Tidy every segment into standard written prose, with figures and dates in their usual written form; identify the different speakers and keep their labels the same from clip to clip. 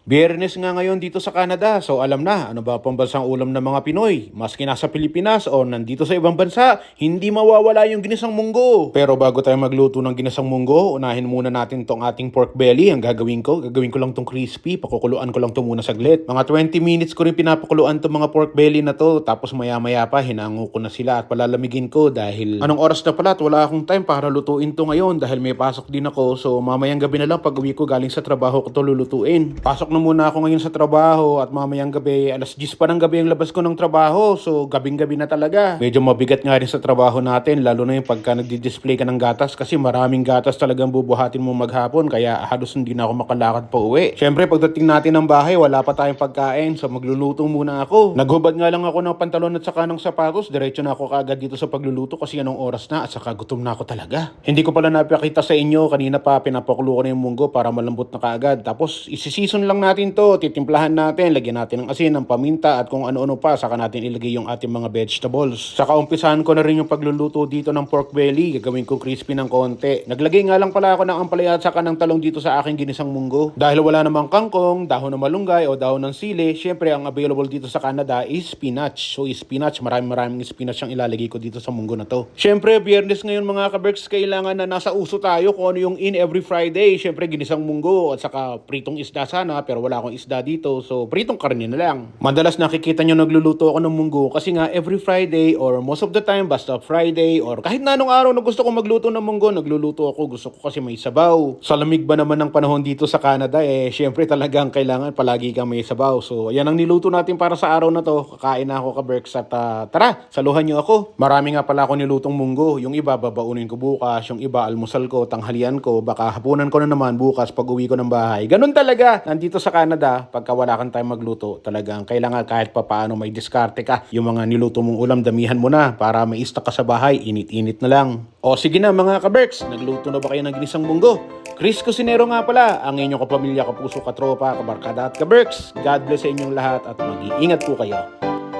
Speaker 1: Biyernes nga ngayon dito sa Canada, so alam na ano ba pambansang ulam ng mga Pinoy. Maski nasa Pilipinas o nandito sa ibang bansa, hindi mawawala yung ginisang munggo. Pero bago tayo magluto ng ginisang munggo, unahin muna natin tong ating pork belly. Ang gagawin ko lang tong crispy, pakukuluan ko lang to muna saglit. Mga 20 minutes ko rin pinapakuluan tong mga pork belly na to, tapos maya-maya pa hinango ko na sila at palalamigin ko dahil anong oras na pala at wala akong time para lutuin to ngayon dahil may pasok din ako. So mamayang gabi na lang pag uwi ko galing sa trabaho ko to lulutuin. Pasok na muna ako ngayon sa trabaho at mamayang gabi, alas 10 pa ng gabi ang labas ko ng trabaho. So gabing-gabi na talaga. Medyo mabigat nga rin sa trabaho natin, lalo na yung pagka nagdi-display ka ng gatas kasi maraming gatas talagang bubuhatin mo maghapon kaya halos hindi na ako makalakad pa uwi. Syempre pagdating natin ng bahay, wala pa tayong pagkain so magluluto muna ako. Naghubad nga lang ako ng pantalon at saka ng sapatos, diretso na ako kaagad dito sa pagluluto kasi anong oras na at saka gutom na ako talaga. Hindi ko pala napakita sa inyo, kanina pa pinapakulo ko na yung munggo para malambot na kaagad. Tapos isi-season lang natin to, titimplahan natin, lagyan natin ng asin, ng paminta at kung ano-ano pa, saka natin ilagay yung ating mga vegetables. Saka umpisahan ko na rin yung pagluluto dito ng pork belly, gagawin ko crispy ng konti. Naglagay nga lang pala ako ng ampalaya at saka ng talong dito sa aking ginisang munggo. Dahil wala namang kangkong, dahon ng malunggay o dahon ng sili, syempre ang available dito sa Canada is spinach. So spinach, maraming spinach ang ilalagay ko dito sa munggo na to. Syempre, Biyernes ngayon mga kaberks, kailangan na nasa uso tayo kung ano yung in every Friday. Syempre, ginisang munggo at saka pritong isda sana, pero wala akong isda dito, so pritong karne na lang. Madalas nakikita nyo nagluluto ako ng munggo kasi nga every Friday or most of the time basta Friday or kahit na anong araw na gusto ko magluto ng munggo, nagluluto ako. Gusto ko kasi may sabaw. Sa lamig ba naman ng panahon dito sa Canada, syempre talagang kailangan palagi kang may sabaw. So yan ang niluto natin para sa araw na to. Kakain na ako ka-Berks at tara, saluhan nyo ako. Marami nga pala ako nilutong munggo. Yung iba babaunin ko bukas, yung iba almusal ko, tanghalian ko, baka hapunan ko na naman bukas pag uwi ko ng bahay. Ganun talaga. Nandito sa Canada, pagka wala kang time magluto, talagang kailangan kahit pa paano may diskarte ka. Yung mga niluto mong ulam, damihan mo na para may stock ka sa bahay, init-init na lang. O sige na mga ka-Berks, nagluto na ba kayo ng ginisang munggo? Chris Cusinero nga pala, ang inyong kapamilya, kapuso, katropa, kabarkada at ka-Berks. God bless sa inyong lahat at mag-iingat po kayo.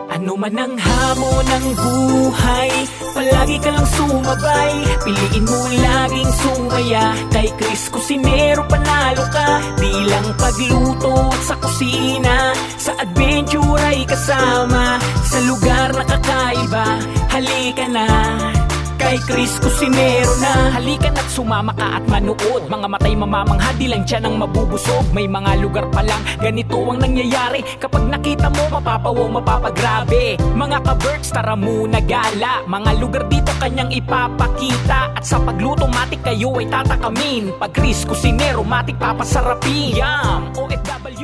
Speaker 2: Ano man ang hamon ng buhay, palagi ka lang sumabay. Piliin mo laging sumaya, kay Chris Cusinero panalo ka. Di lang pagluto at sa kusina, sa adventure ay kasama. Sa lugar na kakaiba, halika na kay Chris Cusinero na. Halika na't sumama ka at manood. Mga matay mamamangha, di lang tiyan ang mabubusog. May mga lugar pa lang, ganito ang nangyayari. Kapag nakita mo, mapapawaw, mapapagrabe. Mga ka-Berks, tara muna gala. Mga lugar dito kanyang ipapakita. At sa pagluto, matik kayo ay tatakamin. Pag Chris Cusinero, matik papasarapin. Yum! OFW